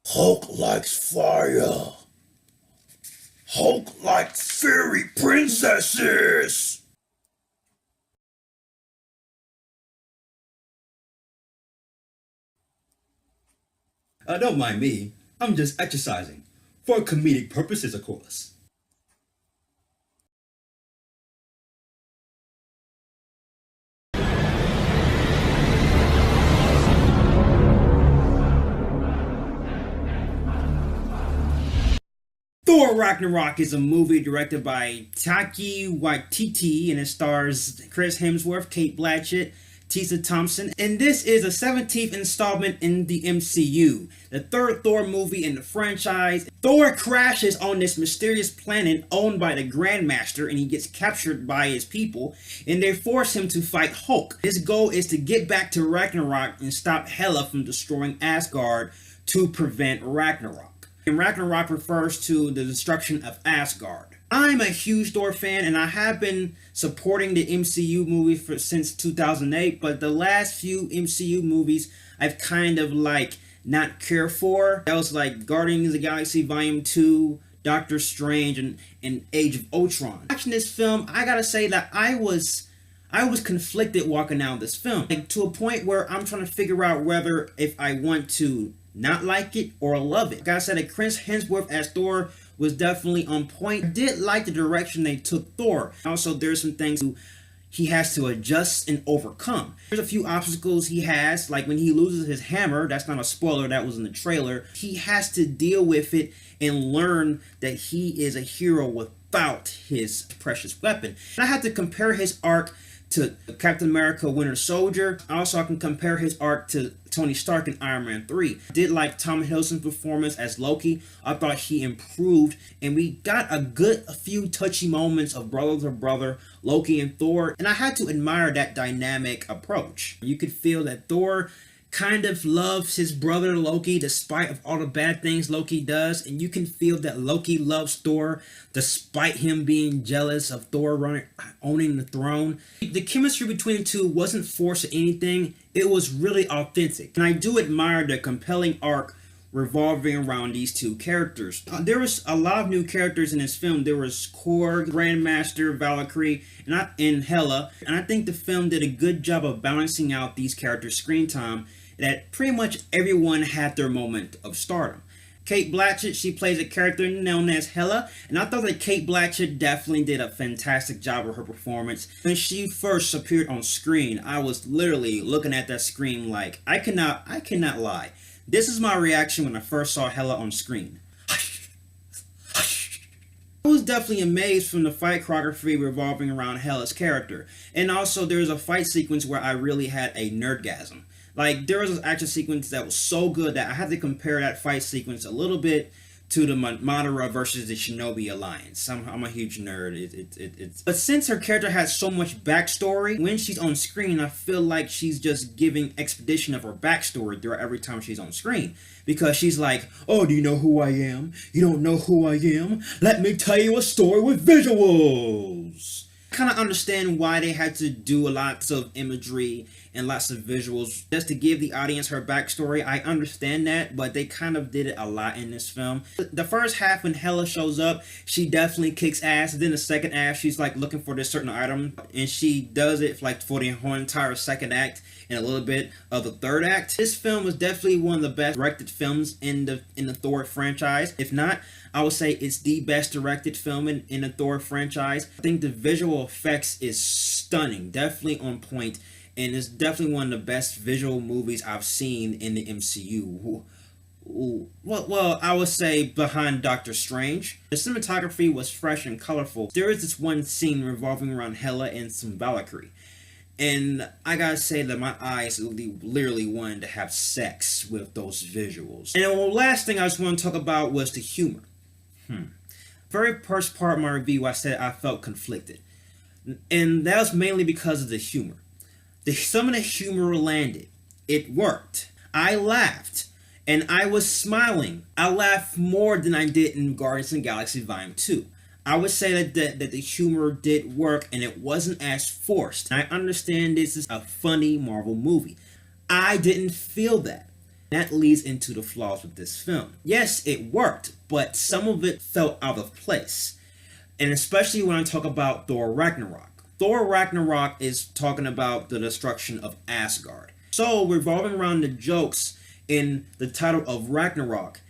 Hulk likes fire. Hulk likes fairy princesses. Don't mind me. I'm just exercising. For comedic purposes, of course. Thor Ragnarok is a movie directed by Taiki Waititi and it stars Chris Hemsworth, Kate Blanchett, Tessa Thompson, and this is the 17th installment in the MCU, the third Thor movie in the franchise. Thor crashes on this mysterious planet owned by the Grandmaster and he gets captured by his people and they force him to fight Hulk. His goal is to get back to Ragnarok and stop Hela from destroying Asgard to prevent Ragnarok. And Ragnarok refers to the destruction of Asgard. I'm a huge Thor fan and I have been supporting the MCU movies since 2008, but the last few MCU movies I've kind of like not cared for. That was like Guardians of the Galaxy Volume 2, Doctor Strange, and Age of Ultron. Watching this film, I gotta say that I was conflicted walking out of this film. Like to a point where I'm trying to figure out whether if I want to not like it or love it. Like I said, that Chris Hemsworth as Thor was definitely on point. I did like the direction they took Thor. Also, there's some things he has to adjust and overcome. There's a few obstacles he has, like when he loses his hammer. That's not a spoiler, that was in the trailer. He has to deal with it and learn that he is a hero without his precious weapon. And I have to compare his arc to Captain America Winter Soldier. Also, I can compare his arc to Tony Stark in Iron Man 3. I did like Tom Hiddleston's performance as Loki. I thought he improved and we got a few touchy moments of brother to brother, Loki and Thor, and I had to admire that dynamic approach. You could feel that Thor kind of loves his brother Loki despite of all the bad things Loki does, and you can feel that Loki loves Thor despite him being jealous of Thor owning the throne. The chemistry between the two wasn't forced or anything, it was really authentic, and I do admire the compelling arc revolving around these two characters. There was a lot of new characters in this film. There was Korg, Grandmaster, Valkyrie, and Hela, and I think the film did a good job of balancing out these characters' screen time, that pretty much everyone had their moment of stardom. Kate Blanchett, she plays a character known as Hela, and I thought that Kate Blanchett definitely did a fantastic job with her performance. When she first appeared on screen, I was literally looking at that screen like, I cannot lie. This is my reaction when I first saw Hela on screen. I was definitely amazed from the fight choreography revolving around Hela's character. And also there's a fight sequence where I really had a nerdgasm. Like there was an action sequence that was so good that I had to compare that fight sequence a little bit to the Madara versus the Shinobi Alliance. I'm a huge nerd. But since her character has so much backstory, when she's on screen, I feel like she's just giving exposition of her backstory throughout every time she's on screen. Because she's like, oh, do you know who I am? You don't know who I am? Let me tell you a story with visuals. I kind of understand why they had to do lots of imagery and lots of visuals just to give the audience her backstory. I understand that, but they kind of did it a lot in this film. The first half when Hela shows up, she definitely kicks ass. Then the second half, she's like looking for this certain item, and she does it like for the whole entire second act and a little bit of the third act. This film was definitely one of the best directed films in the Thor franchise. If not, I would say it's the best directed film in the Thor franchise. I think the visual effects is stunning, definitely on point, and it's definitely one of the best visual movies I've seen in the MCU. Well, I would say behind Doctor Strange. The cinematography was fresh and colorful. There is this one scene revolving around Hela and some Valkyrie, and I gotta say that my eyes literally wanted to have sex with those visuals. And the last thing I just want to talk about was the humor. Very first part of my review, I said I felt conflicted, and that was mainly because of the humor. Some of the humor landed. It worked. I laughed, and I was smiling. I laughed more than I did in Guardians of the Galaxy Volume 2. I would say that the humor did work, and it wasn't as forced. I understand this is a funny Marvel movie. I didn't feel that. That leads into the flaws with this film. Yes, it worked, but some of it felt out of place. And especially when I talk about Thor Ragnarok. Thor Ragnarok is talking about the destruction of Asgard. So, revolving around the jokes in the title of Ragnarok,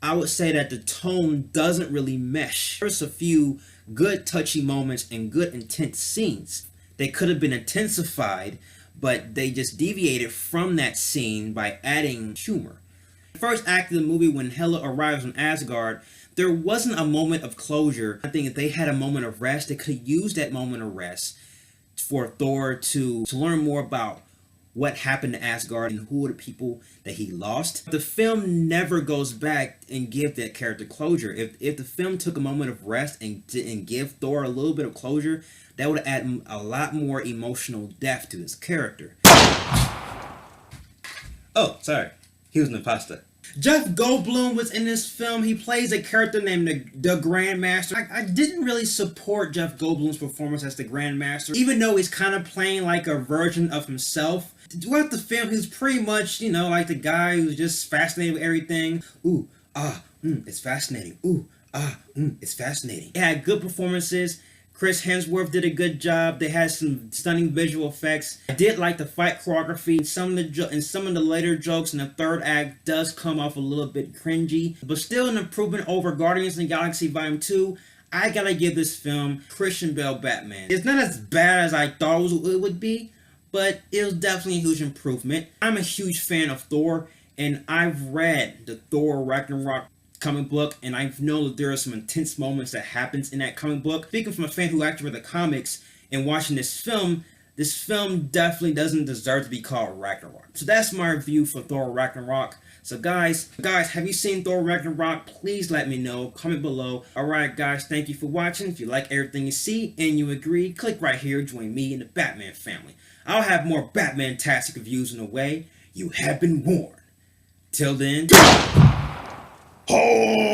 I would say that the tone doesn't really mesh. There's a few good touchy moments and good intense scenes. They could have been intensified, but they just deviated from that scene by adding humor. The first act of the movie, when Hela arrives on Asgard, there wasn't a moment of closure. I think if they had a moment of rest, they could have used that moment of rest for Thor to learn more about what happened to Asgard and who are the people that he lost. The film never goes back and give that character closure. If the film took a moment of rest and give Thor a little bit of closure, that would add a lot more emotional depth to his character. Oh, sorry. He was an imposter. Jeff Goldblum was in this film. He plays a character named the Grandmaster. I didn't really support Jeff Goldblum's performance as the Grandmaster, even though he's kind of playing like a version of himself. Throughout the film, he's pretty much, like the guy who's just fascinated with everything. Ooh, it's fascinating. Ooh, it's fascinating. It had good performances. Chris Hemsworth did a good job. They had some stunning visual effects. I did like the fight choreography. Some of the later jokes in the third act does come off a little bit cringy, but still an improvement over Guardians of the Galaxy Volume 2. I gotta give this film Christian Bale Batman. It's not as bad as I thought it would be, but it was definitely a huge improvement. I'm a huge fan of Thor, and I've read the Thor Ragnarok comic book, and I know that there are some intense moments that happens in that comic book. Speaking from a fan who actually read the comics and watching this film definitely doesn't deserve to be called Ragnarok. So that's my review for Thor Ragnarok. So guys, have you seen Thor Ragnarok? Please let me know. Comment below. Alright guys, thank you for watching. If you like everything you see and you agree, click right here. Join me in the Batman family. I'll have more Batman-tastic reviews in the way. You have been warned. Till then... Oh!